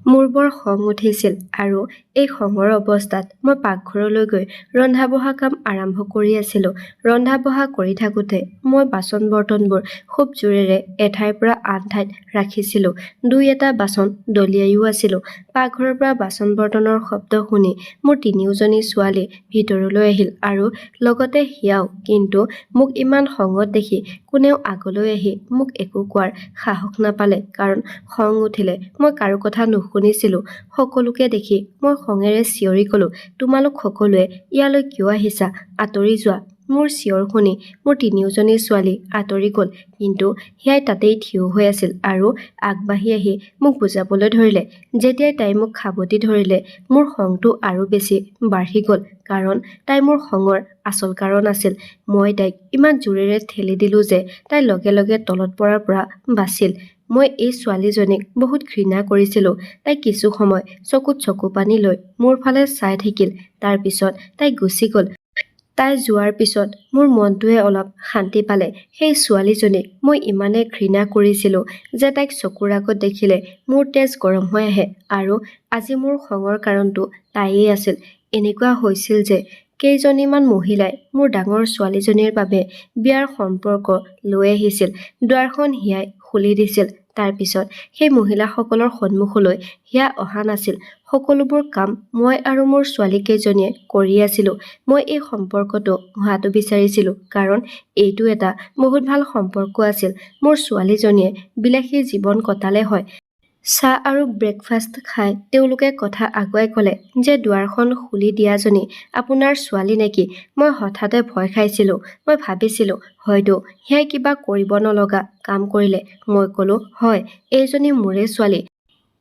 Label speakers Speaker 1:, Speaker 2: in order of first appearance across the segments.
Speaker 1: মোৰ বৰ খং উঠিছিল আৰু এই খঙৰ অৱস্থাত মই পাকঘৰলৈ গৈ ৰন্ধা-বঢ়া কাম আৰম্ভ কৰি আছিলোঁ। ৰন্ধা-বঢ়া কৰি থাকোঁতে মই বাচন-বৰ্তনবোৰ খুব জোৰেৰে এঠাইৰ পৰা আন ঠাইত ৰাখিছিলোঁ। দুই এটা বাচন দলিয়াইও আছিলোঁ। পাকঘৰৰ পৰা বাচন-বৰ্তনৰ শব্দ শুনি মোৰ তিনিওজনী ছোৱালী ভিতৰলৈ আহিল আৰু লগতে হিয়াও। কিন্তু মোক ইমান খঙত দেখি কোনেও আগলৈ আহি মোক একো কোৱাৰ সাহস নাপালে, কাৰণ খং উঠিলে মই কাৰো কথা নুশুনিছিলোঁ। সকলোকে দেখি মই খঙেৰে চিঞৰি ক'লোঁ, "তোমালোক সকলোৱে ইয়ালৈ কিয় আহিছা? আঁতৰি যোৱা।" মোৰ চিঞৰ শুনি মোৰ তিনিওজনী ছোৱালী আঁতৰি গ'ল, কিন্তু হিয়াই তাতেই থিয় হৈ আছিল আৰু আগবাঢ়ি আহি মোক বুজাবলৈ ধৰিলে। যেতিয়াই তাই মোক সাবটি ধৰিলে, মোৰ খংটো আৰু বেছি বাঢ়ি গ'ল, কাৰণ তাই মোৰ খঙৰ আচল কাৰণ আছিল। মই তাইক ইমান জোৰেৰে ঠেলি দিলোঁ যে তাই লগে লগে তলত পৰাৰ পৰা বাচিল। মই এই ছোৱালীজনীক বহুত ঘৃণা কৰিছিলোঁ। তাই কিছু সময় চকুত চকুপানী লৈ মোৰ ফালে চাই থাকিল। তাৰ পিছত তাই গুচি গ'ল। তাই যোৱাৰ পিছত মোৰ মনটোৱে অলপ শান্তি পালে। সেই ছোৱালীজনীক মই ইমানে ঘৃণা কৰিছিলোঁ যে তাইক চকুৰ আগত দেখিলে মোৰ তেজ গৰম হৈ আহে, আৰু আজি মোৰ খঙৰ কাৰণটো তাইয়েই আছিল। এনেকুৱা হৈছিল যে কেইজনীমান মহিলাই মোৰ ডাঙৰ ছোৱালীজনীৰ বাবে বিয়াৰ সম্পৰ্ক লৈ আহিছিল। দুৱাৰখন হিয়াই খুলি দিছিল। তাৰ পিছত সেই মহিলাসকলৰ সন্মুখলৈ হিয়া অহা নাছিল। সকলোবোৰ কাম মই আৰু মোৰ ছোৱালীকেইজনীয়ে কৰি আছিলোঁ। মই এই সম্পৰ্কটো হোৱাটো বিচাৰিছিলোঁ, কাৰণ এইটো এটা বহুত ভাল সম্পৰ্ক আছিল। মোৰ ছোৱালীজনীয়ে বিলাসী জীৱন কটালে হয়। চাহ আৰু ব্ৰেকফাষ্ট খাই তেওঁলোকে কথা আগুৱাই ক'লে যে দুৱাৰখন খুলি দিয়াজনী আপোনাৰ ছোৱালী নেকি? মই হঠাতে ভয় খাইছিলোঁ। মই ভাবিছিলোঁ হয়তো হিয়াই কিবা কৰিব নলগা কাম কৰিলে। মই ক'লোঁ, "হয়, এইজনী মোৰে ছোৱালী।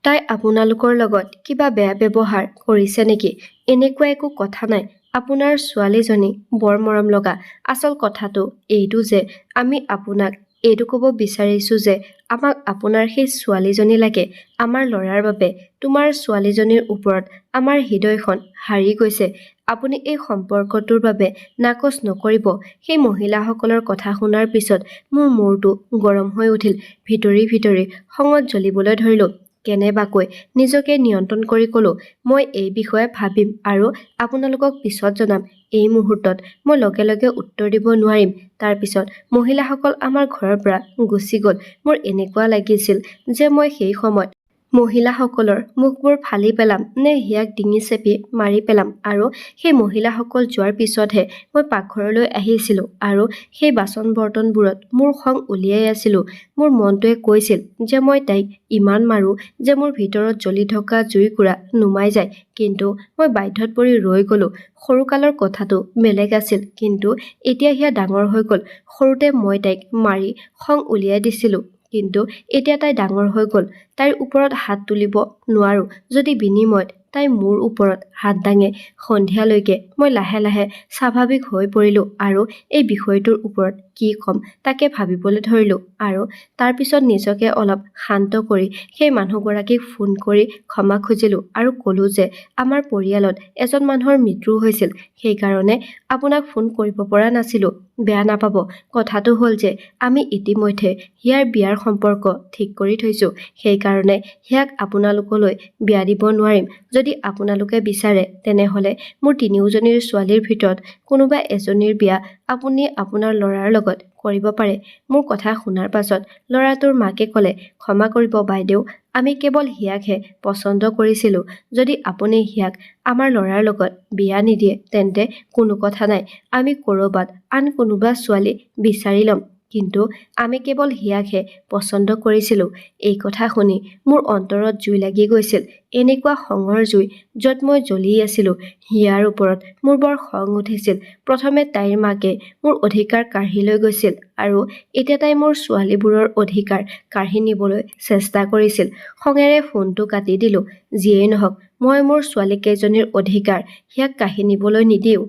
Speaker 1: তাই আপোনালোকৰ লগত কিবা বেয়া ব্যৱহাৰ কৰিছে নেকি?" "এনেকুৱা একো কথা নাই। আপোনাৰ ছোৱালীজনী বৰ মৰম লগা। আচল কথাটো এইটো যে আমি আপোনাক এইটো ক'ব বিচাৰিছোঁ যে আমাক আপোনাৰ সেই ছোৱালীজনী লাগে। আমাৰ ল'ৰাৰ বাবে তোমাৰ ছোৱালীজনীৰ ওপৰত আমাৰ হৃদয়খন হাৰি গৈছে। আপুনি এই সম্পৰ্কটোৰ বাবে নাকচ নকৰিব।" সেই মহিলাসকলৰ কথা শুনাৰ পিছত মোৰ মূৰটো গৰম হৈ উঠিল। ভিতৰি ভিতৰি খঙত জ্বলিবলৈ ধৰিলোঁ। কেনেবাকৈ নিজকে নিয়ন্ত্ৰণ কৰি ক'লোঁ, "মই এই বিষয়ে ভাবিম আৰু আপোনালোকক পিছত জনাম। এই মুহূৰ্তত মই লগে লগে উত্তৰ দিব নোৱাৰিম।" তাৰ পিছত মহিলাসকল আমাৰ ঘৰৰ পৰা গুচি গ'ল। মোৰ এনেকুৱা লাগিছিল যে মই সেই সময়ত মহিলাসকলৰ মুখবোৰ ফালি পেলাম নে হিয়াক ডিঙি চেপি মাৰি পেলাম। আৰু সেই মহিলাসকল যোৱাৰ পিছতহে মই পাকঘৰলৈ আহিছিলোঁ আৰু সেই বাচন-বৰ্তনবোৰত মোৰ খং উলিয়াই আছিলোঁ। মোৰ মনটোৱে কৈছিল যে মই তাইক ইমান মাৰোঁ যে মোৰ ভিতৰত জ্বলি থকা জুইকুৰা নুমাই যায়। কিন্তু মই বাধ্যত পৰি ৰৈ গ'লোঁ। সৰুকালৰ কথাটো বেলেগ আছিল, কিন্তু এতিয়া হিয়া ডাঙৰ হৈ গ'ল। সৰুতে মই তাইক মাৰি খং উলিয়াই দিছিলোঁ, কিন্তু এতিয়া তাই ডাঙৰ হৈ গ'ল। তাইৰ ওপৰত হাত তুলিব নোৱাৰোঁ যদি বিনিময়ত তাই মোৰ ওপৰত হাত দাঙে। সন্ধিয়ালৈকে মই লাহে লাহে স্বাভাৱিক হৈ পৰিলোঁ আৰু এই বিষয়টোৰ ওপৰত কি ক'ম তাকে ভাবিবলৈ ধৰিলোঁ। আৰু তাৰ পিছত নিজকে অলপ শান্ত কৰি সেই মানুহগৰাকীক ফোন কৰি ক্ষমা খুজিলোঁ আৰু ক'লোঁ যে আমাৰ পৰিয়ালত এজন মানুহৰ মৃত্যু হৈছিল, সেইকাৰণে আপোনাক ফোন কৰিব পৰা নাছিলোঁ। বেয়া নাপাব। কথাটো হ'ল যে আমি ইতিমধ্যে হিয়াৰ বিয়াৰ সম্পৰ্ক ঠিক কৰি থৈছোঁ। সেইকাৰণে হিয়াক আপোনালোকলৈ বিয়া দিব নোৱাৰিম। যদি আপোনালোকে বিচাৰে তেনেহ'লে মোৰ তিনিওজনীৰ ছোৱালীৰ ভিতৰত কোনোবা এজনীৰ বিয়া আপুনি আপোনাৰ ল'ৰাৰ লগত কৰিব পাৰে। মোৰ কথা শুনাৰ পাছত ল'ৰাটোৰ মাকে ক'লে, "ক্ষমা কৰিব বাইদেউ, আমি কেৱল হিয়াকহে পচন্দ কৰিছিলোঁ। যদি আপুনি হিয়াক আমাৰ ল'ৰাৰ লগত বিয়া নিদিয়ে তেন্তে কোনো কথা নাই। আমি ক'ৰবাত আন কোনোবা ছোৱালী বিচাৰি ল'ম। কিন্তু আমি কেৱল হিয়াকহে পচন্দ কৰিছিলোঁ।" এই কথা শুনি মোৰ অন্তৰত জুই লাগি গৈছিল। এনেকুৱা খঙৰ জুই য'ত মই জ্বলি আছিলোঁ। হিয়াৰ ওপৰত মোৰ বৰ খং উঠিছিল। প্ৰথমে তাইৰ মাকে মোৰ অধিকাৰ কাঢ়ি লৈ গৈছিল আৰু এতিয়া তাই মোৰ ছোৱালীবোৰৰ অধিকাৰ কাঢ়ি নিবলৈ চেষ্টা কৰিছিল। খঙেৰে ফোনটো কাটি দিলোঁ। যিয়েই নহওক, মই মোৰ ছোৱালীকেইজনীৰ অধিকাৰ হিয়াক কাঢ়ি নিবলৈ নিদিওঁ।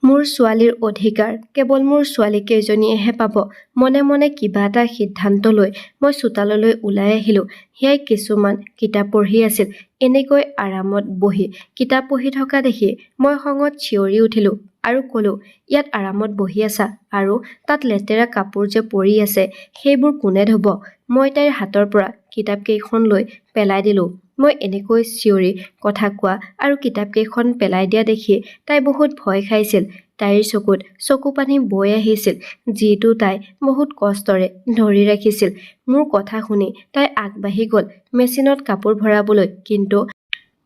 Speaker 1: মোৰ ছোৱালীৰ অধিকাৰ কেৱল মোৰ ছোৱালীকেইজনীয়েহে পাব। মনে মনে কিবা এটা সিদ্ধান্ত লৈ মই চোতাললৈ ওলাই আহিলোঁ। হিয়াই কিছুমান কিতাপ পঢ়ি আছিল। এনেকৈ আৰামত বহি কিতাপ পঢ়ি থকা দেখি মই খঙত চিঞৰি উঠিলোঁ আৰু ক'লোঁ, "ইয়াত আৰামত বহি আছা আৰু তাত লেতেৰা কাপোৰ যে পৰি আছে সেইবোৰ কোনে ধুব?" মই তাইৰ হাতৰ পৰা কিতাপকেইখন লৈ পেলাই দিলোঁ। মই এনেকৈ চিঞৰি কথা কোৱা আৰু কিতাপকেইখন পেলাই দিয়া দেখি তাই বহুত ভয় খাইছিল। তাইৰ চকুত চকুপানী বৈ আহিছিল, যিটো তাই বহুত কষ্টেৰে ধৰি ৰাখিছিল। মোৰ কথা শুনি তাই আগবাঢ়ি গ'ল মেচিনত কাপোৰ ভৰাবলৈ, কিন্তু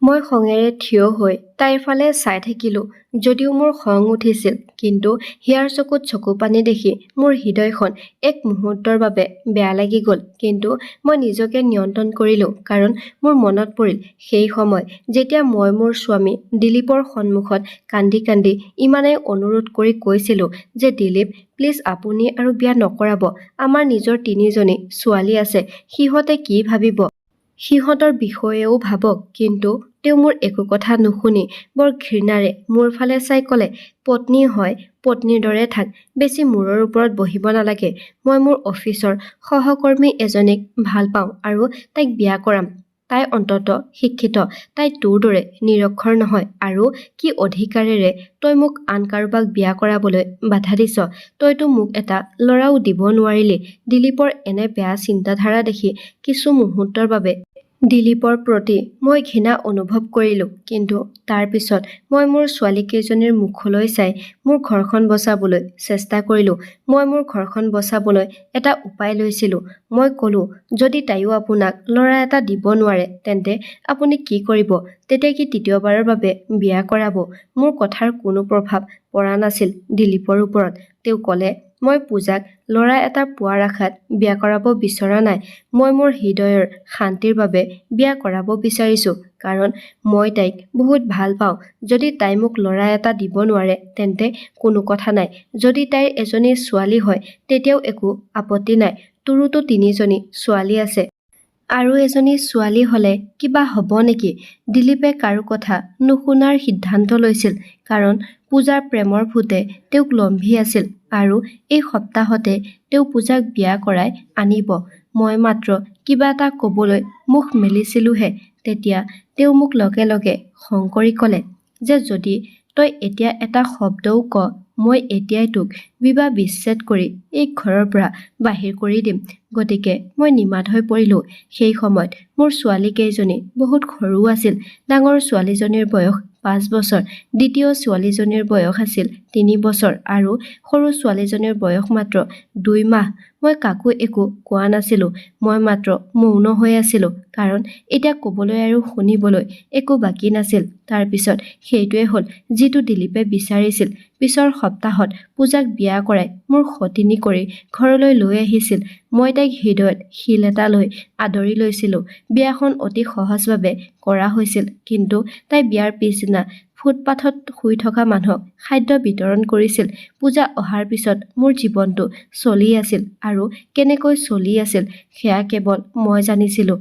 Speaker 1: মই খঙেৰে থিয় হৈ তাইৰ ফালে চাই থাকিলোঁ। যদিও মোৰ খং উঠিছিল, কিন্তু হিয়াৰ চকুত চকুপানী দেখি মোৰ হৃদয়খন এক মুহূৰ্তৰ বাবে বেয়া লাগি গ'ল। কিন্তু মই নিজকে নিয়ন্ত্ৰণ কৰিলোঁ, কাৰণ মোৰ মনত পৰিল সেই সময় যেতিয়া মই মোৰ স্বামী দিলীপৰ সন্মুখত কান্দি কান্দি ইমানেই অনুৰোধ কৰি কৈছিলোঁ যে দিলীপ, প্লিজ আপুনি আৰু বিয়া নকৰাব। আমাৰ নিজৰ 3জনী ছোৱালী আছে, সিহঁতে কি ভাবিব? সিহঁতৰ বিষয়েও ভাবক। কিন্তু তেওঁ মোৰ একো কথা নুশুনি বৰ ঘৃণাৰে মোৰ ফালে চাই ক'লে, পত্নী হয়, পত্নীৰ দৰে থাক, বেছি মূৰৰ ওপৰত বহিব নালাগে। মই মোৰ অফিচৰ সহকৰ্মী এজনীক ভাল পাওঁ আৰু তাইক বিয়া কৰাম। তাই অন্তত শিক্ষিত, তাই তোৰ দৰে নিৰক্ষৰ নহয়। আৰু কি অধিকাৰেৰে তই মোক আন কাৰোবাক বিয়া কৰাবলৈ বাধা দিছ? তইতো মোক এটা ল'ৰাও দিব নোৱাৰিলি। দিলীপৰ এনে বেয়া চিন্তাধাৰা দেখি কিছু মুহূৰ্তৰ বাবে দিলীপৰ প্ৰতি মই ঘৃণা অনুভৱ কৰিলোঁ। কিন্তু তাৰ পিছত মই মোৰ ছোৱালীকেইজনীৰ মুখলৈ চাই মোৰ ঘৰখন বচাবলৈ চেষ্টা কৰিলোঁ। মই মোৰ ঘৰখন বচাবলৈ এটা উপায় লৈছিলোঁ। মই ক'লোঁ, যদি তাইও আপোনাক ল'ৰা এটা দিব নোৱাৰে, তেন্তে আপুনি কি কৰিব? তেতিয়া কি তৃতীয়বাৰৰ বাবে বিয়া কৰাব? মোৰ কথাৰ কোনো প্ৰভাৱ পৰা নাছিল দিলীপৰ ওপৰত। তেওঁ ক'লে, মই পূজাক ল'ৰা এটা পোৱাৰ আশাত বিয়া কৰাব বিচৰা নাই। মই মোৰ হৃদয়ৰ শান্তিৰ বাবে বিয়া কৰাব বিচাৰিছোঁ, কাৰণ মই তাইক বহুত ভাল পাওঁ। যদি তাই মোক ল'ৰা এটা দিব নোৱাৰে, তেন্তে কোনো কথা নাই। যদি তাইৰ এজনী ছোৱালী হয়, তেতিয়াও একো আপত্তি নাই। তোৰোতো 3জনী ছোৱালী আছে। আৰু এজনী ছোৱালী হ'লে কিবা হ'ব নেকি? দিলীপে কাৰো কথা নুশুনাৰ সিদ্ধান্ত লৈছিল, কাৰণ পূজাৰ প্ৰেমৰ ভূতে তেওঁক লম্ভি আছিল আৰু এই সপ্তাহতে তেওঁ পূজাক বিয়া কৰাই আনিব। মই মাত্ৰ কিবা এটা ক'বলৈ মুখ মেলিছিলোঁহে, তেতিয়া তেওঁ মোক লগে লগে খং কৰি ক'লে যে যদি তই এতিয়া এটা শব্দও ক', মই এতিয়াই তোক বিবাহ বিচ্ছেদ কৰি এই ঘৰৰ পৰা বাহিৰ কৰি দিম। গতিকে মই নিমাত হৈ পৰিলোঁ। সেই সময়ত মোৰ ছোৱালীকেইজনী বহুত সৰু আছিল। ডাঙৰ ছোৱালীজনীৰ বয়স 5 বছৰ, দ্বিতীয় ছোৱালীজনীৰ বয়স আছিল 3 বছৰ আৰু সৰু ছোৱালীজনীৰ বয়স মাত্ৰ 2 মাহ। মই কাকো একো কোৱা নাছিলোঁ। মই মাত্ৰ মৌন হৈ আছিলোঁ, কাৰণ এতিয়া ক'বলৈ আৰু শুনিবলৈ একো বাকী নাছিল। তাৰ পিছত সেইটোৱে হ'ল যিটো দিলীপে বিচাৰিছিল। পিছৰ সপ্তাহত পূজাক বিয়া কৰাই মোৰ সতিনী কৰি ঘৰলৈ লৈ আহিছিল। মই তাইক হৃদয়ত শিল এটা লৈ আদৰি লৈছিলোঁ। বিয়াখন অতি সহজভাৱে কৰা হৈছিল, কিন্তু তাই বিয়াৰ পিছদিনা ফুটপাথত শুই থকা মানুহক খাদ্য বিতৰণ কৰিছিল। পূজা অহাৰ পিছত মোৰ জীৱনটো চলি আছিল, আৰু কেনেকৈ চলি আছিল সেয়া কেৱল মই জানিছিলোঁ।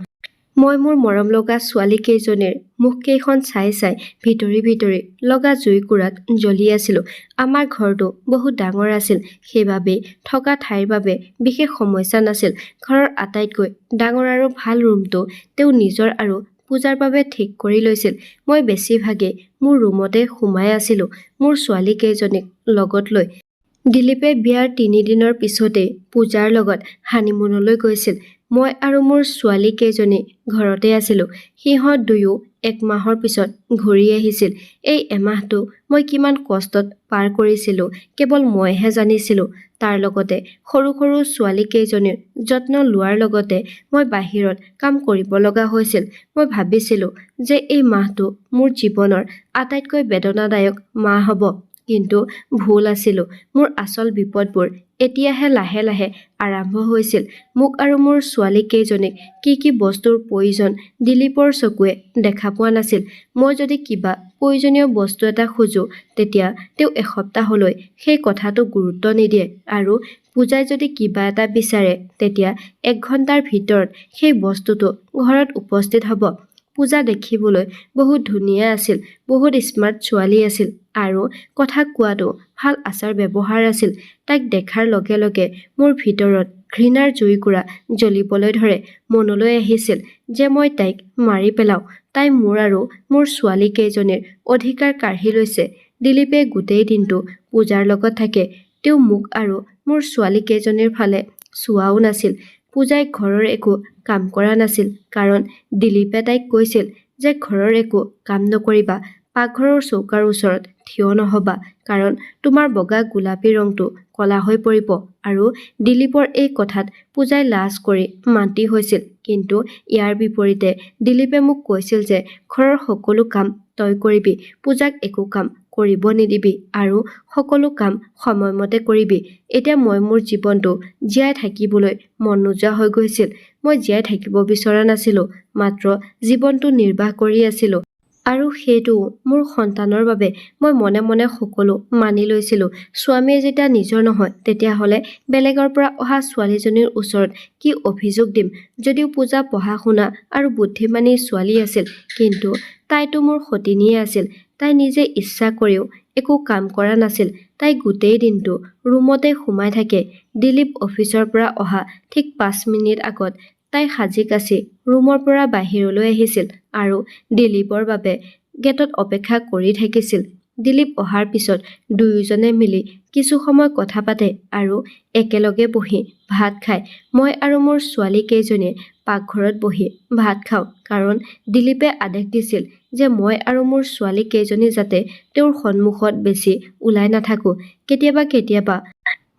Speaker 1: মই মোৰ মৰম লগা ছোৱালীকেইজনীৰ মুখকেইখন চাই চাই ভিতৰি ভিতৰি লগা জুইকুৰাত জ্বলি আছিলোঁ। আমাৰ ঘৰটো বহুত ডাঙৰ আছিল, সেইবাবেই থকা ঠাইৰ বাবে বিশেষ সমস্যা নাছিল। ঘৰৰ আটাইতকৈ ডাঙৰ আৰু ভাল ৰুমটো তেওঁ নিজৰ আৰু পূজাৰ বাবে ঠিক কৰি লৈছিল। মই বেছিভাগেই মোৰ ৰুমতে সোমাই আছিলোঁ, মোৰ ছোৱালীকেইজনীক লগত লৈ। দিলীপে বিয়াৰ 3 দিনৰ পিছতেই পূজাৰ লগত হানিমুনলৈ গৈছিল। মই আৰু মোৰ ছোৱালীকেইজনী ঘৰতে আছিলোঁ। সিহঁত দুয়ো 1 মাহৰ পিছত ঘূৰি আহিছিল। এই এমাহটো মই কিমান কষ্টত পাৰ কৰিছিলোঁ কেৱল মইহে জানিছিলোঁ। তাৰ লগতে সৰু সৰু ছোৱালীকেইজনীৰ যত্ন লোৱাৰ লগতে মই বাহিৰত কাম কৰিব লগা হৈছিল। মই ভাবিছিলোঁ যে এই মাহটো মোৰ জীৱনৰ আটাইতকৈ বেদনাদায়ক মাহ হ'ব, কিন্তু ভুল আছিলোঁ। মোৰ আচল বিপদবোৰ এতিয়াহে লাহে লাহে আৰম্ভ হৈছিল। মোক আৰু মোৰ ছোৱালীকেইজনীক কি কি বস্তুৰ প্ৰয়োজন দিলীপৰ চকুৱে দেখা পোৱা নাছিল। মই যদি কিবা প্ৰয়োজনীয় বস্তু এটা খোজোঁ, তেতিয়া তেওঁ এসপ্তাহলৈ সেই কথাটো গুৰুত্ব নিদিয়ে, আৰু পূজাই যদি কিবা এটা বিচাৰে, তেতিয়া 1 ঘণ্টাৰ ভিতৰত সেই বস্তুটো ঘৰত উপস্থিত হ'ব। পূজা দেখিবলৈ বহুত ধুনীয়া আছিল, বহুত স্মাৰ্ট ছোৱালী আছিল, আৰু কথা কোৱাটো ভাল আচাৰ ব্যৱহাৰ আছিল। তাইক দেখাৰ লগে লগে মোৰ ভিতৰত ঘৃণাৰ জুইকুৰা জ্বলিবলৈ ধৰে। মনলৈ আহিছিল যে মই তাইক মাৰি পেলাওঁ। তাই মোৰ আৰু মোৰ ছোৱালীকেইজনীৰ অধিকাৰ কাঢ়ি লৈছে। দিলীপে গোটেই দিনটো পূজাৰ লগত থাকে। তেওঁ মোক আৰু মোৰ ছোৱালীকেইজনীৰ ফালে চোৱাও নাছিল। পূজাই ঘৰৰ একো কাম কৰা নাছিল কাৰণ দিলীপে তাইক কৈছিল যে ঘৰৰ একো কাম নকৰিবা, পাকঘৰৰ চৌকাৰ ওচৰত থিয় নহবা কাৰণ তোমাৰ বগা গোলাপী ৰংটো কলা হৈ পৰিব। আৰু দিলীপৰ এই কথাত পূজাই লাজ কৰি মান্তি হৈছিল। কিন্তু ইয়াৰ বিপৰীতে দিলীপে মোক কৈছিল যে ঘৰৰ সকলো কাম তই কৰিবি, পূজাক একো কাম কৰিব নিদিবি আৰু সকলো কাম সময়মতে কৰিবি। এতিয়া মই মোৰ জীৱনটো জীয়াই থাকিবলৈ মন নোযোৱা হৈ গৈছিল। মই জীয়াই থাকিব বিচৰা নাছিলো, মাত্ৰ জীৱনটো নিৰ্বাহ কৰি আছিলো। আৰু সেইটো মোৰ সন্তানৰ বাবে মই মনে মনে সকলো মানি লৈছিলো। স্বামীয়ে যেতিয়া নিজৰ নহয় তেতিয়াহ'লে বেলেগৰ পৰা অহা ছোৱালীজনীৰ ওচৰত কি অভিযোগ দিম? যদিও পূজা পঢ়া শুনা আৰু বুদ্ধিমানী ছোৱালী আছিল, কিন্তু তাইতো মোৰ সতিনীয়ে আছিল। তাই নিজে ইচ্ছা কৰিও একো কাম কৰা নাছিল। তাই গোটেই দিনটো ৰুমতে সোমাই থাকে। দিলীপ অফিচৰ পৰা অহা ঠিক 5 মিনিট আগত তাই সাজি কাচি ৰুমৰ পৰা বাহিৰলৈ আহিছিল আৰু দিলীপৰ বাবে গেটত অপেক্ষা কৰি থাকিছিল। দিলীপ অহাৰ পিছত দুয়োজনে মিলি কিছু সময় কথা পাতে আৰু একেলগে বহি ভাত খায়। মই আৰু মোৰ ছোৱালী কেইজনীয়ে পাকঘৰত বহি ভাত খাওঁ কাৰণ দিলীপে আদেশ দিছিল যে মই আৰু মোৰ ছোৱালী কেইজনী যাতে তেওঁৰ সন্মুখত বেছি ওলাই নাথাকো। কেতিয়াবা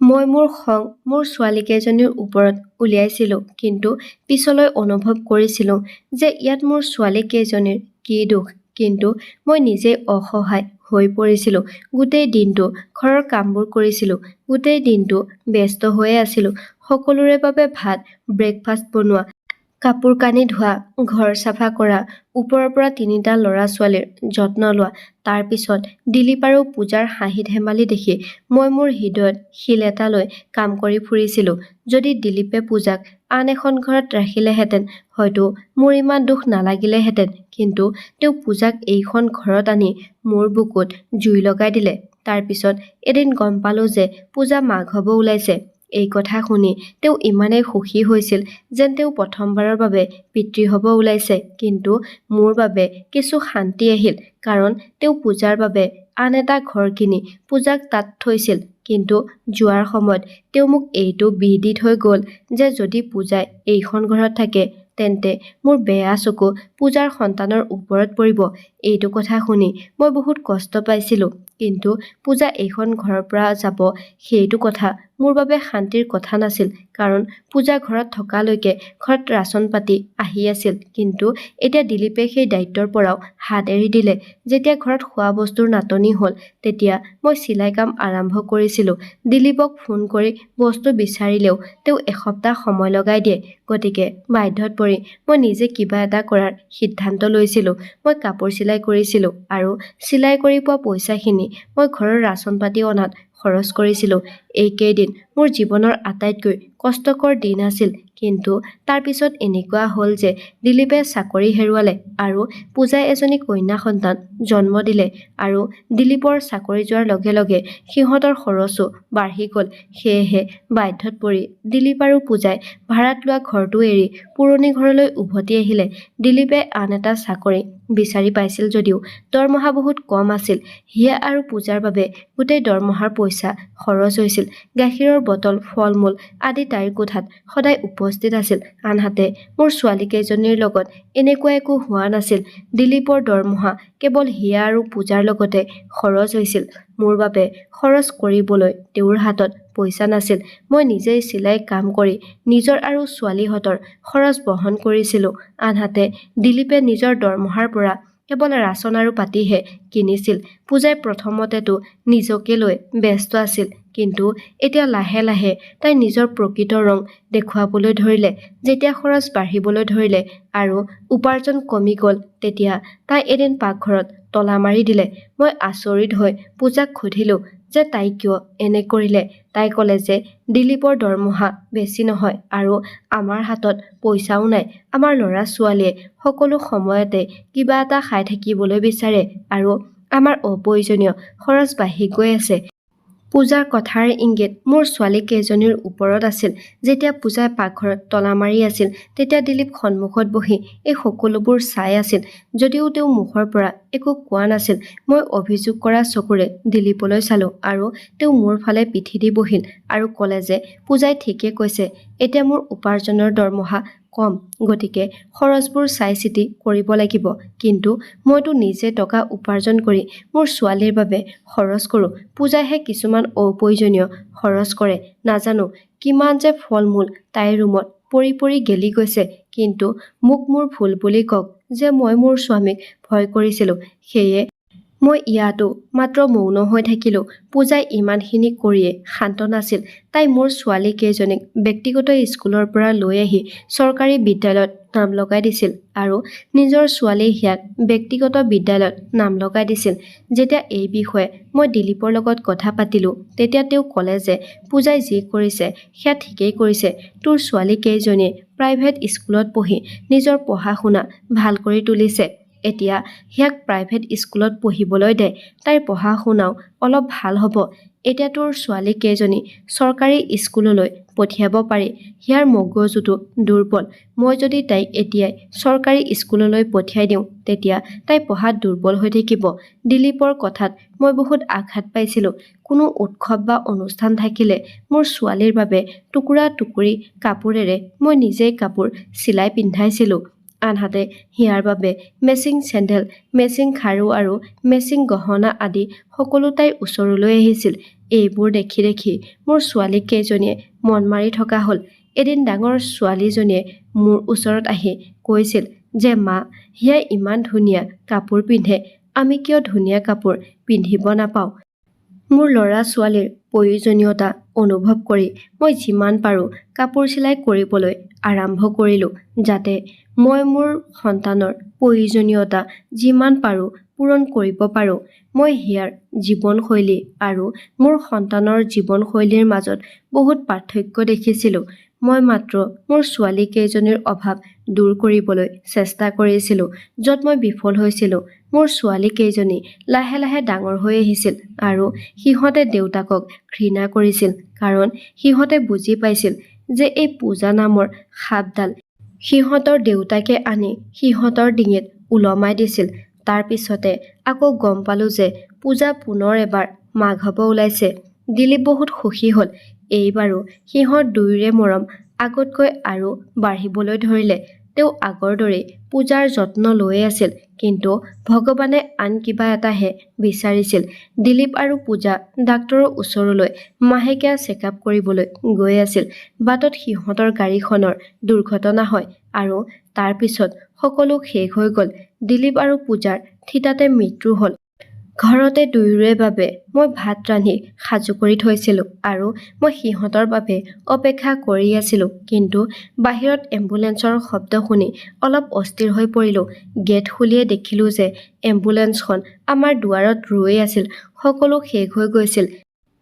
Speaker 1: মই মোৰ খং মোৰ ছোৱালী কেইজনীৰ ওপৰত উলিয়াইছিলো, কিন্তু পিছলৈ অনুভৱ কৰিছিলো যে ইয়াত মোৰ ছোৱালী কেইজনীৰ কি দোষ। কিন্তু মই নিজেই অসহায় হৈ পৰিছিলো। গোটেই দিনটো ঘৰৰ কামবোৰ কৰিছিলো, গোটেই দিনটো ব্যস্ত হৈয়ে আছিলো। সকলোৰে বাবে ভাত, ব্ৰেকফাষ্ট বনোৱা, কাপোৰ কানি ধোৱা, ঘৰ চাফা কৰা, ওপৰৰ পৰা 3টা ল'ৰা ছোৱালীৰ যত্ন লোৱা। তাৰ পিছত দিলীপ আৰু পূজাৰ হাঁহি ধেমালি দেখি মই মোৰ হৃদয়ত শিল এটা লৈ কাম কৰি ফুৰিছিলো। যদি দিলীপে পূজাক আন এখন ঘৰত ৰাখিলেহেঁতেন হয়তো মোৰ ইমান দুখ নালাগিলেহেঁতেন, কিন্তু তেওঁ পূজাক এইখন ঘৰত আনি মোৰ বুকুত জুই লগাই দিলে। তাৰ পিছত এদিন গম পালো যে পূজা মাক হ'ব ওলাইছে। এই কথা শুনি তেওঁ ইমানেই সুখী হৈছিল যেন তেওঁ প্ৰথমবাৰৰ বাবে পিতৃ হ'ব ওলাইছে। কিন্তু মোৰ বাবে কিছু শান্তি আহিল কাৰণ তেওঁ পূজাৰ বাবে আন এটা ঘৰ কিনি পূজাক তাত থৈছিল। কিন্তু যোৱাৰ সময়ত তেওঁ মোক এইটো বিহ দি থৈ গ'ল যে যদি পূজাই এইখন ঘৰত থাকে তেন্তে মোৰ বেয়া চকু পূজাৰ সন্তানৰ ওপৰত পৰিব। এইটো কথা শুনি মই বহুত কষ্ট পাইছিলো, কিন্তু পূজা এইখন ঘৰৰ পৰা যাব সেইটো কথা মোৰ বাবে শান্তিৰ কথা নাছিল কাৰণ পূজা ঘৰত থকালৈকে ঘৰত ৰাচন পাতি আহি আছিল। কিন্তু এতিয়া দিলীপে সেই দায়িত্বৰ পৰাও হাত এৰি দিলে। যেতিয়া ঘৰত খোৱা বস্তুৰ নাটনি হ'ল তেতিয়া মই চিলাই কাম আৰম্ভ কৰিছিলো। দিলীপক ফোন কৰি বস্তু বিচাৰিলেও তেওঁ এসপ্তাহ সময় লগাই দিয়ে। গতিকে বাধ্যত পৰি মই নিজে কিবা এটা কৰাৰ সিদ্ধান্ত লৈছিলো। মই কাপোৰ চিলাই কৰিছিলো আৰু চিলাই কৰি পোৱা পইচাখিনি মই ঘৰৰ ৰাচন পাতি অনাত খৰচ কৰিছিলো। এইকেইদিন মোৰ জীৱনৰ আটাইতকৈ কষ্টকৰ দিন আছিল, কিন্তু তাৰ পিছত এনেকুৱা হ'ল যে দিলীপে চাকৰি হেৰুৱালে আৰু পূজাই এজনী কন্যা সন্তান জন্ম দিলে। আৰু দিলীপৰ চাকৰি যোৱাৰ লগে লগে সিহঁতৰ খৰচো বাঢ়ি গ'ল। সেয়েহে বাধ্যত পৰি দিলীপ আৰু পূজাই ভাড়াত লোৱা ঘৰটো এৰি পুৰণি ঘৰলৈ উভতি আহিলে। দিলীপে আন এটা চাকৰি বিচাৰি পাইছিল যদিও দৰমহা বহুত কম আছিল। হিয়া আৰু পূজাৰ বাবে গোটেই দৰমহাৰ পইচা খৰচ হৈছিল। গাখীৰৰ বটল, ফল-মূল আদি তাইৰ কোঠাত সদায় উপস্থিত আছিল। আনহাতে মোৰ ছোৱালী কেইজনীৰ লগত এনেকুৱা একো হোৱা নাছিল। দিলীপৰ দৰমহা কেৱল হিয়া আৰু পূজাৰ লগতে খৰচ হৈছিল। মোৰ বাবে খৰচ কৰিবলৈ তেওঁৰ হাতত পইচা নাছিল। মই নিজেই চিলাই কাম কৰি নিজৰ আৰু ছোৱালীহঁতৰ খৰচ বহন কৰিছিলো। আনহাতে দিলীপে নিজৰ দৰমহাৰ পৰা কেৱল ৰাচন আৰু পাতিহে কিনিছিল। পূজাই প্ৰথমতেতো নিজকে লৈ ব্যস্ত আছিল, কিন্তু এতিয়া লাহে লাহে তাই নিজৰ প্ৰকৃত ৰং দেখুৱাবলৈ ধৰিলে। যেতিয়া খৰচ বাঢ়িবলৈ ধৰিলে আৰু উপাৰ্জন কমি গ'ল তেতিয়া তাই এদিন পাকঘৰত তলা মাৰি দিলে। মই আচৰিত হৈ পূজাক সুধিলো যে তাই কিয় এনে কৰিলে। তাই ক'লে যে দিলীপৰ দৰমহা বেছি নহয় আৰু আমাৰ হাতত পইচাও নাই। আমাৰ ল'ৰা ছোৱালীয়ে সকলো সময়তে কিবা এটা খাই থাকিবলৈ বিচাৰে আৰু আমাৰ অপ্ৰয়োজনীয় খৰচ বাঢ়ি গৈ আছে। পূজাৰ কথাৰ ইংগিত মোৰ ছোৱালী কেইজনীৰ ওপৰত আছিল। যেতিয়া পূজাই পাকঘৰত তলা মাৰি আছিল তেতিয়া দিলীপ সন্মুখত বহি এই সকলোবোৰ চাই আছিল। যদিও তেওঁ মুখৰ পৰা একো কোৱা নাছিল, মই অভিযোগ কৰা চকুৰে দিলীপলৈ চালো আৰু তেওঁ মোৰ ফালে পিঠি দি বহিল আৰু ক'লে যে পূজাই ঠিকে কৈছে, এতিয়া মোৰ উপাৰ্জনৰ দৰমহা কম, গতিকে খৰচবোৰ চাই চিতি কৰিব লাগিব। কিন্তু মইতো নিজে টকা উপাৰ্জন কৰি মোৰ ছোৱালীৰ বাবে খৰচ কৰোঁ। পূজাইহে কিছুমান অপ্ৰয়োজনীয় খৰচ কৰে। নাজানো কিমান যে ফল মূল তাইৰ ৰুমত পৰি পৰি গেলি গৈছে। কিন্তু মোক মোৰ ভুল বুলি কওক যে মই মোৰ স্বামীক ভয় কৰিছিলোঁ, সেয়ে মই ইয়াতো মাত্ৰ মৌন হৈ থাকিলোঁ। পূজাই ইমানখিনি কৰিয়ে শান্ত নাছিল। তাই মোৰ ছোৱালী কেইজনীক ব্যক্তিগত স্কুলৰ পৰা লৈ আহি চৰকাৰী বিদ্যালয়ত নাম লগাই দিছিল আৰু নিজৰ ছোৱালী হিয়াক ব্যক্তিগত বিদ্যালয়ত নাম লগাই দিছিল। যেতিয়া এই বিষয়ে মই দিলীপৰ লগত কথা পাতিলোঁ তেতিয়া তেওঁ ক'লে যে পূজাই যি কৰিছে সেয়া ঠিকেই কৰিছে। তোৰ ছোৱালী কেইজনীয়ে প্ৰাইভেট স্কুলত পঢ়ি নিজৰ পঢ়া শুনা ভাল কৰি তুলিছে। এতিয়া হিয়াক প্ৰাইভেট স্কুলত পঢ়িবলৈ দে, তাইৰ পঢ়া শুনাও অলপ ভাল হ'ব। এতিয়া তোৰ ছোৱালী কেইজনী চৰকাৰী স্কুললৈ পঠিয়াব পাৰি। হিয়াৰ মগজুটো দুৰ্বল। মই যদি তাইক এতিয়াই চৰকাৰী স্কুললৈ পঠিয়াই দিওঁ তেতিয়া তাই পঢ়াত দুৰ্বল হৈ থাকিব। দিলীপৰ কথাত মই বহুত আঘাত পাইছিলোঁ। কোনো উৎসৱ বা অনুষ্ঠান থাকিলে মোৰ ছোৱালীৰ বাবে টুকুৰা টুকুৰি কাপোৰেৰে মই নিজেই কাপোৰ চিলাই পিন্ধাইছিলোঁ। আনহাতে হিয়াৰ বাবে মেচিং চেণ্ডেল, মেচিং খাৰু আৰু মেচিং গহনা আদি সকলো তাইৰ ওচৰলৈ আহিছিল। এইবোৰ দেখি দেখি মোৰ ছোৱালী কেইজনীয়ে মন মাৰি থকা হ'ল। এদিন ডাঙৰ ছোৱালীজনীয়ে মোৰ ওচৰত আহি কৈছিল যে মা, হিয়াই ইমান ধুনীয়া কাপোৰ পিন্ধে, আমি কিয় ধুনীয়া কাপোৰ পিন্ধিব নাপাওঁ? মোৰ ল'ৰা ছোৱালীৰ প্ৰয়োজনীয়তা অনুভৱ কৰি মই যিমান পাৰোঁ কাপোৰ চিলাই কৰিবলৈ আৰম্ভ কৰিলোঁ, যাতে মই মোৰ সন্তানৰ প্ৰয়োজনীয়তা যিমান পাৰোঁ পূৰণ কৰিব পাৰোঁ। মই হিয়াৰ জীৱনশৈলী আৰু মোৰ সন্তানৰ জীৱনশৈলীৰ মাজত বহুত পাৰ্থক্য দেখিছিলোঁ। মই মাত্ৰ মোৰ ছোৱালী কেইজনীৰ অভাৱ দূৰ কৰিবলৈ চেষ্টা কৰিছিলোঁ, য'ত মই বিফল হৈছিলোঁ। মোৰ ছোৱালী কেইজনী লাহে লাহে ডাঙৰ হৈ আহিছিল আৰু সিহঁতে দেউতাকক ঘৃণা কৰিছিল, কাৰণ সিহঁতে বুজি পাইছিল যে এই পূজা নামৰ সাপডাল সিহঁতৰ দেউতাকে আনি সিহঁতৰ ডিঙিত ওলমাই দিছিল। তাৰ পিছতে আকৌ গম পালোঁ যে পূজা পুনৰ এবাৰ মাক হ'ব ওলাইছে। দিলীপ বহুত সুখী হ'ল। এইবাৰো সিহঁত দুয়োৰে মৰম আগতকৈ আৰু বাঢ়িবলৈ ধৰিলে। তেওঁ আগৰ দৰেই পূজাৰ যত্ন লৈয়ে আছিল, কিন্তু ভগৱানে আন কিবা এটাহে বিচাৰিছিল। দিলীপ আৰু পূজা ডাক্তৰৰ ওচৰলৈ মাহেকীয়া চেকআপ কৰিবলৈ গৈ আছিল। বাটত সিহঁতৰ গাড়ীখনৰ দুৰ্ঘটনা হয় আৰু তাৰ পিছত সকলো শেষ হৈ গ'ল। দিলীপ আৰু পূজাৰ থিতাতে মৃত্যু হ'ল। ঘৰতে দুয়োৰে বাবে মই ভাত ৰান্ধি সাজু কৰি থৈছিলোঁ আৰু মই সিহঁতৰ বাবে অপেক্ষা কৰি আছিলোঁ। কিন্তু বাহিৰত এম্বুলেন্সৰ শব্দ শুনি অলপ অস্থিৰ হৈ পৰিলোঁ। গেট খুলিয়ে দেখিলোঁ যে এম্বুলেন্সখন আমাৰ দুৱাৰত ৰৈ আছিল। সকলো শেষ হৈ গৈছিল।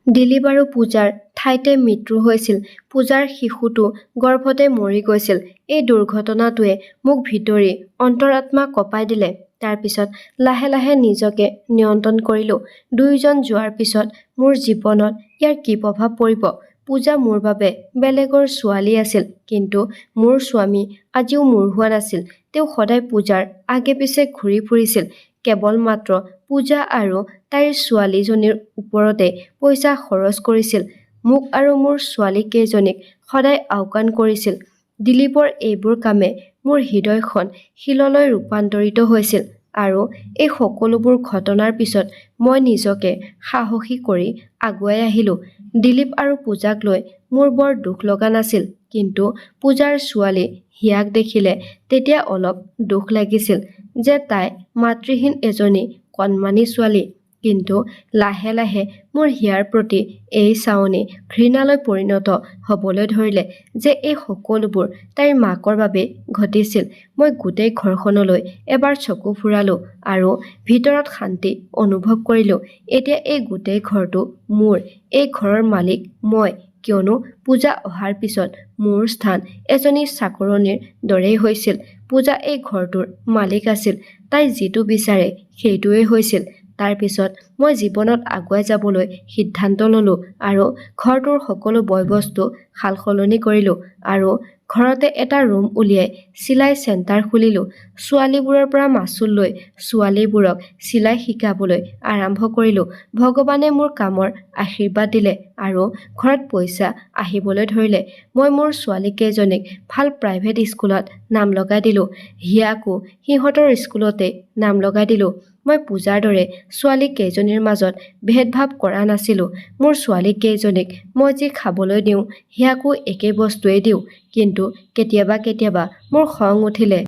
Speaker 1: দিলীপ আৰু পূজাৰ ঠাইতে মৃত্যু হৈছিল। পূজাৰ শিশুটো গৰ্ভতে মৰি গৈছিল। এই দুৰ্ঘটনাটোৱে মোক ভিতৰি অন্তৰাত্মা কঁপাই দিলে। তাৰ পিছত লাহে লাহে নিজকে নিয়ন্ত্ৰণ কৰিলোঁ। দুয়োজন যোৱাৰ পিছত মোৰ জীৱনত ইয়াৰ কি প্ৰভাৱ পৰিব? পূজা মোৰ বাবে বেলেগৰ ছোৱালী আছিল, কিন্তু মোৰ স্বামী আজিও মোৰ হোৱা নাছিল। তেওঁ সদায় পূজাৰ আগে পিছে ঘূৰি ফুৰিছিল, কেৱল মাত্ৰ পূজা আৰু তাইৰ ছোৱালীজনীৰ ওপৰতে পইচা খৰচ কৰিছিল। মোক আৰু মোৰ ছোৱালী কেইজনীক সদায় আওকাণ কৰিছিল। দিলীপৰ এইবোৰ কামে মোৰ হৃদয়খন শিললৈ ৰূপান্তৰিত হৈছিল আৰু এই সকলোবোৰ ঘটনাৰ পিছত মই নিজকে সাহসী কৰি আগুৱাই আহিলোঁ। দিলীপ আৰু পূজাক লৈ মোৰ বৰ দুখ লগা নাছিল, কিন্তু পূজাৰ ছোৱালী হিয়াক দেখিলে তেতিয়া অলপ দুখ লাগিছিল যে তাই মাতৃহীন এজনী কণমানি ছোৱালী। কিন্তু লাহে লাহে মোৰ হিয়াৰ প্ৰতি এই চাৱনি ঘৃণালৈ পৰিণত হ'বলৈ ধৰিলে যে এই সকলোবোৰ তাইৰ মাকৰ বাবে ঘটিছিল। মই গোটেই ঘৰখনলৈ এবাৰ চকু ফুৰালোঁ আৰু ভিতৰত শান্তি অনুভৱ কৰিলোঁ। এতিয়া এই গোটেই ঘৰটো মোৰ। এই ঘৰৰ মালিক মই, কিয়নো পূজা অহাৰ পিছত মোৰ স্থান এজনী চাকৰণীৰ দৰেই হৈছিল। পূজা এই ঘৰটোৰ মালিক আছিল। তাই যিটো বিচাৰে সেইটোৱেই হৈছিল। তাৰ পিছত মই জীৱনত আগুৱাই যাবলৈ সিদ্ধান্ত ল'লো আৰু ঘৰটোৰ সকলো বয়-বস্তু সাল-সলনি কৰিলো আৰু ঘৰতে এটা ৰুম উলিয়াই চিলাই চেণ্টাৰ খুলিলো। ছোৱালীবোৰৰ পৰা মাচুল লৈ ছোৱালীবোৰক চিলাই শিকাবলৈ আৰম্ভ কৰিলো। ভগৱানে মোৰ কামৰ আশীৰ্বাদ দিলে আৰু ঘৰত পইচা আহিবলৈ ধৰিলে। মই মোৰ ছোৱালীকেইজনীক ভাল প্ৰাইভেট স্কুলত নাম লগাই দিলো। হিয়াকো সিহঁতৰ স্কুলতে নাম লগাই দিলো। মই পূজাৰ দৰে ছোৱালী কেইজনীৰ মাজত ভেদভাৱ কৰা নাছিলো। মোৰ ছোৱালী কেইজনীক মই যি খাবলৈ দিওঁ হিয়াকো একে বস্তুৱেই দিওঁ। কিন্তু কেতিয়াবা মোৰ খং উঠিলে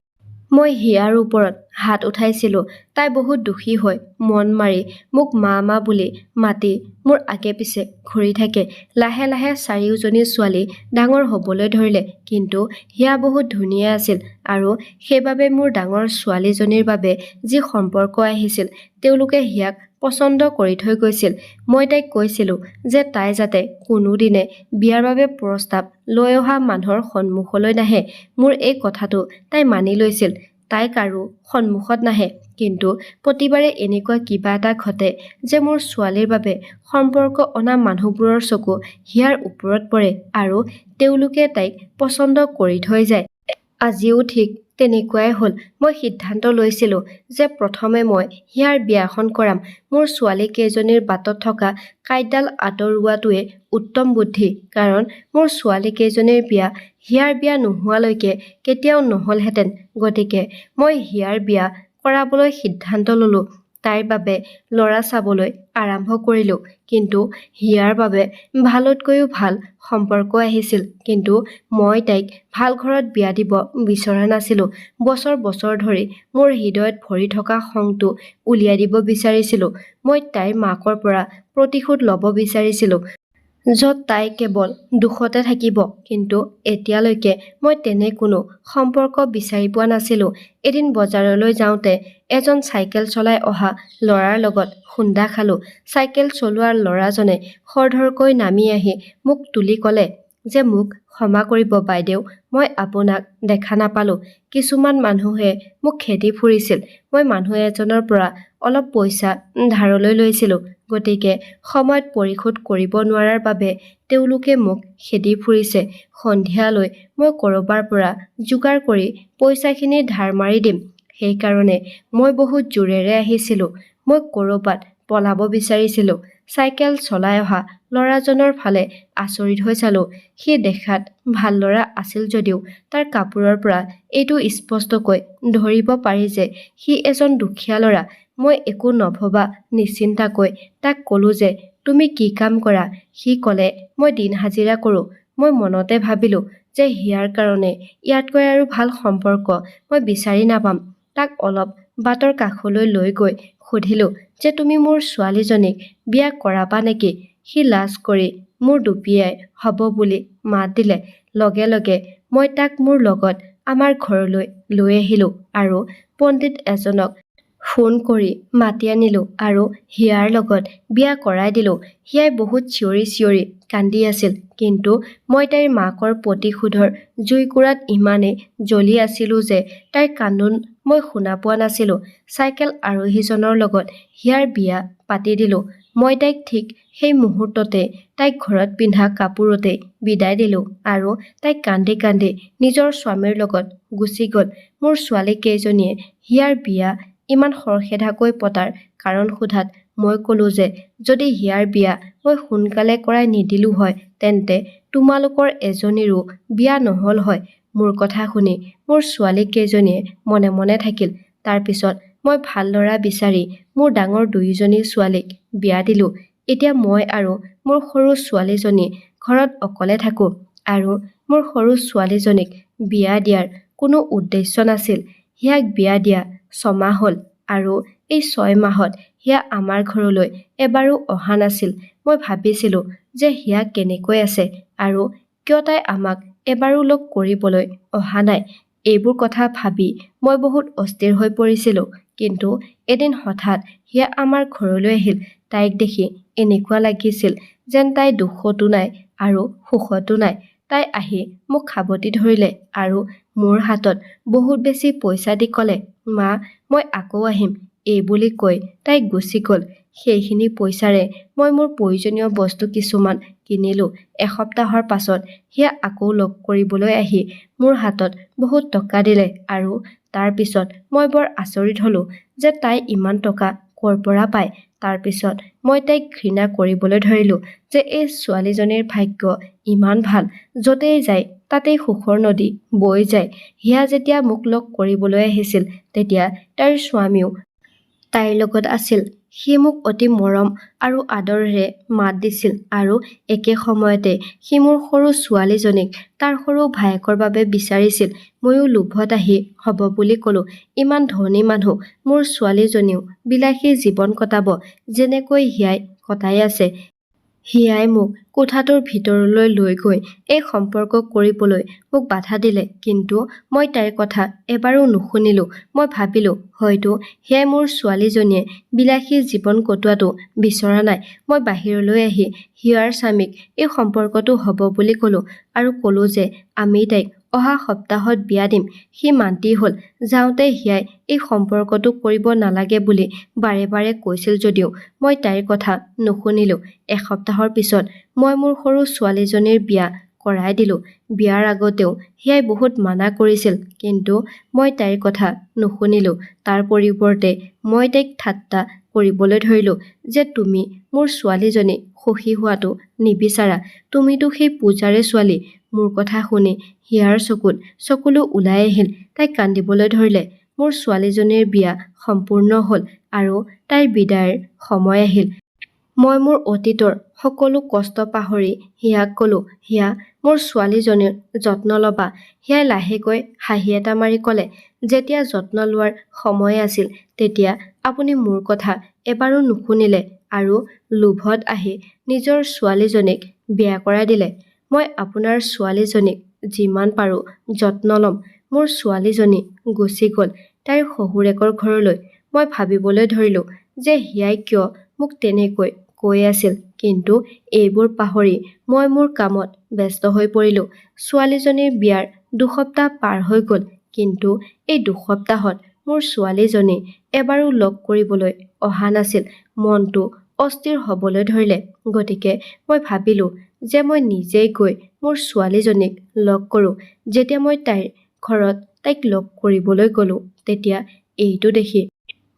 Speaker 1: মই হিয়াৰ ওপৰত হাত উঠাইছিলো। তাই বহুত দুখী হৈ মন মাৰি মোক মা বুলি মাতি মোৰ আগে পিছে ঘূৰি থাকে। লাহে লাহে চাৰিওজনী ছোৱালী ডাঙৰ হ'বলৈ ধৰিলে। কিন্তু হিয়া বহুত ধুনীয়া আছিল আৰু সেইবাবে মোৰ ডাঙৰ ছোৱালীজনীৰ বাবে যি সম্পৰ্ক আহিছিল তেওঁলোকে হিয়াক পচন্দ কৰি থৈ গৈছিল। মই তাইক কৈছিলো যে তাই যাতে কোনোদিনে বিয়াৰ বাবে প্ৰস্তাৱ লৈ অহা মানুহৰ সন্মুখলৈ নাহে। মোৰ এই কথাটো তাই মানি লৈছিল। তাই কাৰো সন্মুখত নাহে। কিন্তু প্ৰতিবাৰে এনেকুৱা কিবা এটা ঘটে যে মোৰ ছোৱালীৰ বাবে সম্পৰ্ক অনা মানুহবোৰৰ চকু হিয়াৰ ওপৰত পৰে আৰু তেওঁলোকে তাইক পচন্দ কৰি থৈ যায়। আজিও ঠিক তেনেকুৱাই হ'ল। মই সিদ্ধান্ত লৈছিলো যে প্ৰথমে মই হিয়াৰ বিয়াখন কৰাম। মোৰ ছোৱালী কেইজনীৰ বাটত থকা কাঁইটডাল আঁতৰোৱাটোৱে উত্তম বুদ্ধি। কাৰণ মোৰ ছোৱালী কেইজনীৰ বিয়া হিয়াৰ বিয়া নোহোৱালৈকে কেতিয়াও নহ'লহেঁতেন। গতিকে মই হিয়াৰ বিয়া কৰাবলৈ সিদ্ধান্ত ল'লো। তাইৰ বাবে ল'ৰা চাবলৈ আৰম্ভ কৰিলো। কিন্তু হিয়াৰ বাবে ভালতকৈও ভাল সম্পৰ্ক আহিছিল। কিন্তু মই তাইক ভাল ঘৰত বিয়া দিব বিচৰা নাছিলো। বছৰ ধৰি মোৰ হৃদয়ত ভৰি থকা খংটো উলিয়াই দিব বিচাৰিছিলো। মই তাইৰ মাকৰ পৰা প্ৰতিশোধ ল'ব বিচাৰিছিলো য'ত তাই কেৱল দুখতে থাকিব। কিন্তু এতিয়ালৈকে মই তেনে কোনো সম্পৰ্ক বিচাৰি পোৱা নাছিলো। এদিন বজাৰলৈ যাওঁতে এজন চাইকেল চলাই অহা ল'ৰাৰ লগত খুন্দা খালো। চাইকেল চলোৱা ল'ৰাজনে খৰধৰকৈ নামি আহি মোক তুলি ক'লে যে মোক ক্ষমা কৰিব বাইদেউ, মই আপোনাক দেখা নাপালো। কিছুমান মানুহে মোক খেদি ফুৰিছিল। মই মানুহ এজনৰ পৰা অলপ পইচা ধাৰলৈ লৈছিলো। গতিকে সময়ত পৰিশোধ কৰিব নোৱাৰাৰ বাবে তেওঁলোকে মোক খেদি ফুৰিছে। সন্ধিয়ালৈ মই ক'ৰবাৰ পৰা যোগাৰ কৰি পইচাখিনি ধাৰ মাৰি দিম। সেইকাৰণে মই বহুত জোৰেৰে আহিছিলো। মই ক'ৰবাত পলাব বিচাৰিছিলো। চাইকেল চলাই অহা ল'ৰাজনৰ ফালে আচৰিত হৈ চালো। সি দেখাত ভাল ল'ৰা আছিল যদিও তাৰ কাপোৰৰ পৰা এইটো স্পষ্টকৈ ধৰিব পাৰি যে সি এজন দুখীয়া ল'ৰা। মই একো নভবা নিশ্চিন্তাকৈ তাক ক'লো যে তুমি কি কাম কৰা? সি ক'লে মই দিন হাজিৰা কৰোঁ। মই মনতে ভাবিলো যে হিয়াৰ কাৰণে ইয়াতকৈ আৰু ভাল সম্পৰ্ক মই বিচাৰি নাপাম। তাক অলপ বাটৰ কাষলৈ লৈ গৈ সুধিলো যে তুমি মোৰ ছোৱালীজনীক বিয়া কৰাবা নেকি? সি লাজ কৰি মূৰ দুপিয়াই হ'ব বুলি মাত দিলে। লগে লগে মই তাক মোৰ লগত আমাৰ ঘৰলৈ লৈ আহিলো আৰু পণ্ডিত এজনক ফোন কৰি মাতি আনিলো আৰু হিয়াৰ লগত বিয়া কৰাই দিলো। হিয়াই বহুত চিঞৰি কান্দি আছিল। কিন্তু মই তাইৰ মাকৰ প্ৰতিশোধৰ জুইকুৰাত ইমানেই জ্বলি আছিলো যে তাইৰ কান্দোন মই শুনা পোৱা নাছিলো। চাইকেল আৰোহীজনৰ লগত হিয়াৰ বিয়া পাতি দিলো। মই তাইক ঠিক সেই মুহূৰ্ততে তাইক ঘৰত পিন্ধা কাপোৰতে বিদায় দিলো আৰু তাইক কান্দি কান্দি নিজৰ স্বামীৰ লগত গুচি গ'ল। মোৰ ছোৱালী কেইজনীয়ে হিয়াৰ বিয়া ইমান খৰখেদাকৈ পতাৰ কাৰণ সোধাত মই ক'লো যে যদি হিয়াৰ বিয়া মই সোনকালে কৰাই নিদিলো হয় তেন্তে তোমালোকৰ এজনীৰো বিয়া নহ'ল হয়। মোৰ কথা শুনি মোৰ ছোৱালী কেইজনীয়ে মনে মনে থাকিল। তাৰ পিছত মই ভাল ল'ৰা বিচাৰি মোৰ ডাঙৰ দুয়োজনী ছোৱালীক বিয়া দিলো। এতিয়া মই আৰু মোৰ সৰু ছোৱালীজনী ঘৰত অকলে থাকো আৰু মোৰ সৰু ছোৱালীজনীক বিয়া দিয়াৰ কোনো উদ্দেশ্য নাছিল। হিয়াক বিয়া দিয়া 6 মাহ হ'ল আৰু এই 6 মাহত হিয়া আমাৰ ঘৰলৈ এবাৰো অহা নাছিল। মই ভাবিছিলো যে হিয়া কেনেকৈ আছে আৰু কিয় তাই আমাক এবাৰো লগ কৰিবলৈ অহা নাই। এইবোৰ কথা ভাবি মই বহুত অস্থিৰ হৈ পৰিছিলো। কিন্তু এদিন হঠাৎ হিয়া আমাৰ ঘৰলৈ আহিল। তাইক দেখি এনেকুৱা লাগিছিল যেন তাই দুখতো নাই আৰু সুখতো নাই। তাই আহি মোক সাবটি ধৰিলে আৰু মোৰ হাতত বহুত বেছি পইচা দি ক'লে, মা মই আকৌ আহিম। এই বুলি কৈ তাই গুচি গ'ল। সেইখিনি পইচাৰে মই মোৰ প্ৰয়োজনীয় বস্তু কিছুমান কিনিলোঁ। এসপ্তাহৰ পাছত হিয়া আকৌ লগ কৰিবলৈ আহি মোৰ হাতত বহুত টকা দিলে আৰু তাৰ পিছত মই বৰ আচৰিত হ'লোঁ যে তাই ইমান টকা ক'ৰ পৰা পায়। তাৰ পিছত মই তাইক ঘৃণা কৰিবলৈ ধৰিলোঁ যে এই ছোৱালীজনীৰ ভাগ্য ইমান ভাল, য'তেই যায় তাতেই সুখৰ নদী বৈ যায়। হিয়া যেতিয়া মোক লগ কৰিবলৈ আহিছিল তেতিয়া তাইৰ স্বামীও তাইৰ লগত আছিল। সি মোক অতি মৰম আৰু আদৰেৰে মাত দিছিল আৰু একে সময়তে সি মোৰ সৰু ছোৱালীজনীক তাৰ সৰু ভায়েকৰ বাবে বিচাৰিছিল। ময়ো লোভত আহি হ'ব বুলি ক'লোঁ। ইমান ধনী মানুহ, মোৰ ছোৱালীজনীও বিলাসী জীৱন কটাব যেনেকৈ হিয়াই কটাই আছে। হিয়াই মোক কোঠাটোৰ ভিতৰলৈ লৈ গৈ এই সম্পৰ্ক কৰিবলৈ মোক বাধা দিলে, কিন্তু মই তাইৰ কথা এবাৰো নুশুনিলোঁ। মই ভাবিলোঁ হয়তো হিয়াই মোৰ ছোৱালীজনীয়ে বিলাসী জীৱন কটোৱাটো বিচৰা নাই। মই বাহিৰলৈ আহি হিয়াৰ স্বামীক এই সম্পৰ্কটো হ'ব বুলি ক'লোঁ আৰু ক'লোঁ যে আমি তাইক অহা সপ্তাহত বিয়া দিম। সি মান্তি হ'ল। যাওঁতে হিয়াই এই সম্পৰ্কটো কৰিব নালাগে বুলি বাৰে বাৰে কৈছিল যদিও মই তাইৰ কথা নুশুনিলোঁ। এসপ্তাহৰ পিছত মই মোৰ সৰু ছোৱালীজনীৰ বিয়া কৰাই দিলোঁ। বিয়াৰ আগতেও হিয়াই বহুত মানা কৰিছিল, কিন্তু মই তাইৰ কথা নুশুনিলোঁ। তাৰ পৰিৱৰ্তে মই তাইক ঠাট্টা কৰিবলৈ ধৰিলোঁ যে তুমি মোৰ ছোৱালীজনী সুখী হোৱাটো নিবিচাৰা। তুমিতো সেই পূজাৰে ছোৱালী। মোৰ কথা শুনি হিয়াৰ চকুত চকুলো ওলাই আহিল। তাই কান্দিবলৈ ধৰিলে। মোৰ ছোৱালীজনীৰ বিয়া সম্পূৰ্ণ হ'ল আৰু তাইৰ বিদায়ৰ সময় আহিল। মই মোৰ অতীতৰ সকলো কষ্ট পাহৰি হিয়াক ক'লোঁ, হিয়া, মোৰ ছোৱালীজনীৰ যত্ন ল'বা। হিয়াই লাহেকৈ হাঁহি এটা মাৰি ক'লে, যেতিয়া যত্ন লোৱাৰ সময় আছিল তেতিয়া আপুনি মোৰ কথা এবাৰো নুশুনিলে আৰু লোভত আহি নিজৰ ছোৱালীজনীক বিয়া কৰাই দিলে। মই আপোনাৰ ছোৱালীজনীক যিমান পাৰোঁ যত্ন ল'ম। মোৰ ছোৱালীজনী গুচি গ'ল তাইৰ শহুৰেকৰ ঘৰলৈ। মই ভাবিবলৈ ধৰিলোঁ যে হিয়াই কিয় মোক তেনেকৈ কৈ আছিল, কিন্তু এইবোৰ পাহৰি মই মোৰ কামত ব্যস্ত হৈ পৰিলোঁ। ছোৱালীজনীৰ বিয়াৰ দুসপ্তাহ পাৰ হৈ গ'ল, কিন্তু এই দুসপ্তাহত মোৰ ছোৱালীজনী এবাৰো লগ কৰিবলৈ অহা নাছিল। মনটো অস্থিৰ হ'বলৈ ধৰিলে। গতিকে মই ভাবিলোঁ যে মই নিজেই গৈ মোৰ ছোৱালীজনীক লগ কৰোঁ। যেতিয়া মই তাইৰ ঘৰত তাইক লগ কৰিবলৈ গ'লোঁ তেতিয়া এইটো দেখি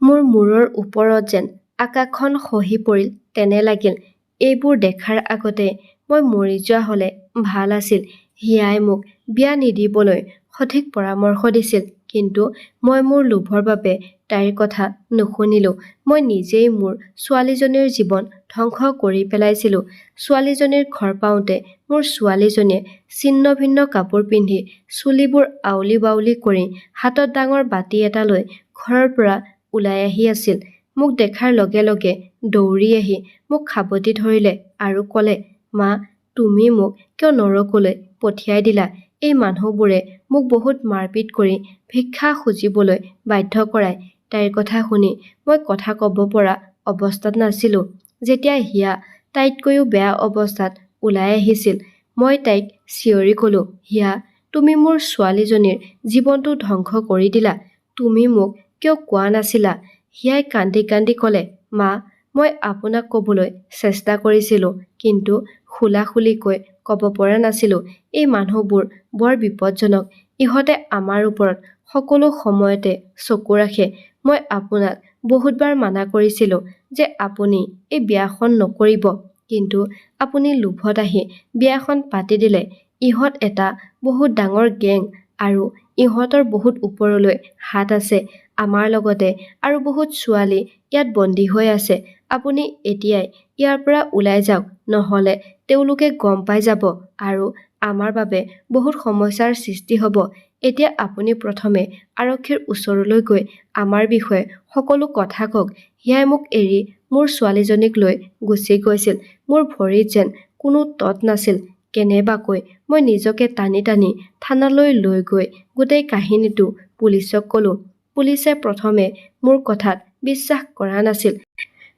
Speaker 1: মোৰ মূৰৰ ওপৰত যেন আকাশখন খহি পৰিল তেনে লাগিল। এইবোৰ দেখাৰ আগতে মই মৰি যোৱা হ'লে ভাল আছিল। হিয়াই মোক বিয়া নিদিবলৈ সঠিক পৰামৰ্শ দিছিল, কিন্তু মই মোৰ লোভৰ বাবে তাইৰ কথা নুশুনিলোঁ। মই নিজেই মোৰ ছোৱালীজনীৰ জীৱন ধ্বংস কৰি পেলাইছিলোঁ। ছোৱালীজনীৰ ঘৰ পাওঁতে মোৰ ছোৱালীজনীয়ে ছিন্ন ভিন্ন কাপোৰ পিন্ধি চুলিবোৰ আউলি বাউলি কৰি হাতত ডাঙৰ বাতি এটা লৈ ঘৰৰ পৰা ওলাই আহি আছিল। মোক দেখাৰ লগে লগে দৌৰি আহি মোক সাবটি ধৰিলে আৰু ক'লে, মা, তুমি মোক কিয় নৰকলৈ পঠিয়াই দিলা? এই মানুহবোৰে মোক বহুত মাৰপিট কৰি ভিক্ষা খুজিবলৈ বাধ্য কৰায়। তাইৰ কথা শুনি মই কথা ক'ব পৰা অৱস্থাত নাছিলোঁ। যেতিয়া হিয়া তাইতকৈও বেয়া অৱস্থাত ওলাই আহিছিল, মই তাইক চিঞৰি ক'লোঁ, হিয়া, তুমি মোৰ ছোৱালীজনীৰ জীৱনটো ধ্বংস কৰি দিলা। তুমি মোক কিয় কোৱা নাছিলা? হিয়াই কান্দি কান্দি ক'লে, মা, মই আপোনাক ক'বলৈ চেষ্টা কৰিছিলোঁ, কিন্তু খোলাখুলিকৈ ক'ব পৰা নাছিলোঁ। এই মানুহবোৰ বৰ বিপদজনক। ইহঁতে আমাৰ ওপৰত সকলো সময়তে চকু ৰাখে। মই আপোনাক বহুতবাৰ মানা কৰিছিলোঁ যে আপুনি এই বিয়াখন নকৰিব, কিন্তু আপুনি লোভত আহি বিয়াখন পাতি দিলে। ইহঁত এটা বহুত ডাঙৰ গেং আৰু ইহঁতৰ বহুত ওপৰলৈ হাত আছে। আমাৰ লগতে আৰু বহুত ছোৱালী ইয়াত বন্দী হৈ আছে। আপুনি এতিয়াই ইয়াৰ পৰা ওলাই যাওক, নহ'লে তেওঁলোকে গম পাই যাব আৰু আমাৰ বাবে বহুত সমস্যাৰ সৃষ্টি হ'ব। এতিয়া আপুনি প্ৰথমে আৰক্ষীৰ ওচৰলৈ গৈ আমাৰ বিষয়ে সকলো কথা কওক। হিয়াই মোক এৰি মোৰ ছোৱালীজনীক লৈ গুচি গৈছিল। মোৰ ভৰিত যেন কোনো তত নাছিল। কেনেবাকৈ মই নিজকে টানি টানি থানালৈ লৈ গৈ গোটেই কাহিনীটো পুলিচক ক'লোঁ। পুলিচে প্ৰথমে মোৰ কথাত বিশ্বাস কৰা নাছিল।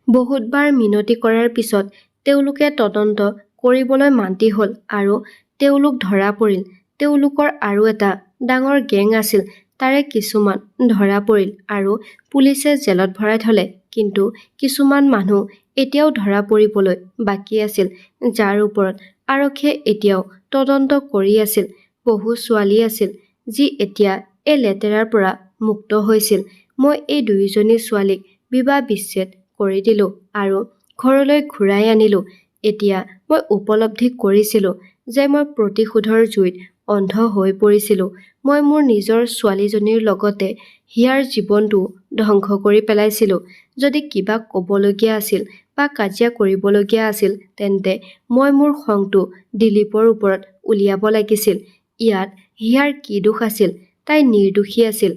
Speaker 1: বহুতবাৰ মিনতি কৰাৰ পিছত তেওঁলোকে তদন্ত কৰিবলৈ মান্তি হ'ল আৰু তেওঁলোক ধৰা পৰিল। তেওঁলোকৰ আৰু এটা ডাঙৰ গেং আছিল। তাৰে কিছুমান ধৰা পৰিল আৰু পুলিচে জেলত ভৰাই থলে, কিন্তু কিছুমান মানুহ এতিয়াও ধৰা পৰিবলৈ বাকী আছিল, যাৰ ওপৰত আৰক্ষীয়ে এতিয়াও তদন্ত কৰি আছিল। বহু ছোৱালী আছিল যি এতিয়া এই লেতেৰাৰ পৰা মুক্ত হৈছিল। মই এই দুয়োজনী ছোৱালীক বিবাহ বিচ্ছেদ কৰি দিলো আৰু ঘৰলৈ ঘূৰাই আনিলো। এতিয়া মই উপলব্ধি কৰিছিলো যে মই প্ৰতিশোধৰ জুইত অন্ধ হৈ পৰিছিলো। মই মোৰ নিজৰ ছোৱালীজনীৰ লগতে হিয়াৰ জীৱনটো ধ্বংস কৰি পেলাইছিলো। যদি কিবা ক'বলগীয়া আছিল বা কাজিয়া কৰিবলগীয়া আছিল, তেন্তে মই মোৰ খংটো দিলীপৰ ওপৰত উলিয়াব লাগিছিল। ইয়াত হিয়াৰ কি দোষ আছিল? তাই নিৰ্দোষী আছিল।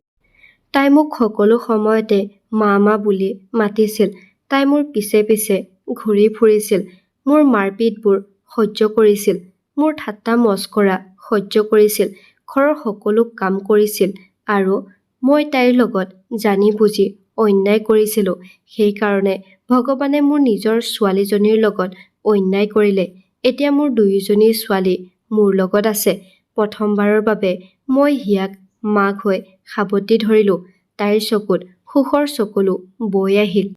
Speaker 1: তাই মোক সকলো সময়তে মা মা বুলি মাতিছিল। তাই মোৰ পিছে পিছে ঘূৰি ফুৰিছিল, মোৰ মাৰপিটবোৰ সহ্য কৰিছিল, মোৰ ঠাট্টা মস্কৰা সহ্য কৰিছিল, ঘৰৰ সকলো কাম কৰিছিল আৰু মই তাইৰ লগত জানি বুজি অন্যায় কৰিছিলো। সেইকাৰণে ভগৱানে মোৰ নিজৰ ছোৱালীজনীৰ লগত অন্যায় কৰিলে। এতিয়া মোৰ দুয়োজনী ছোৱালী মোৰ লগত আছে। প্ৰথমবাৰৰ বাবে মই হিয়াক মাক হৈ সাবটি ধৰিলো। তাইৰ চকুত সুখৰ চকুলো বৈ আহিল।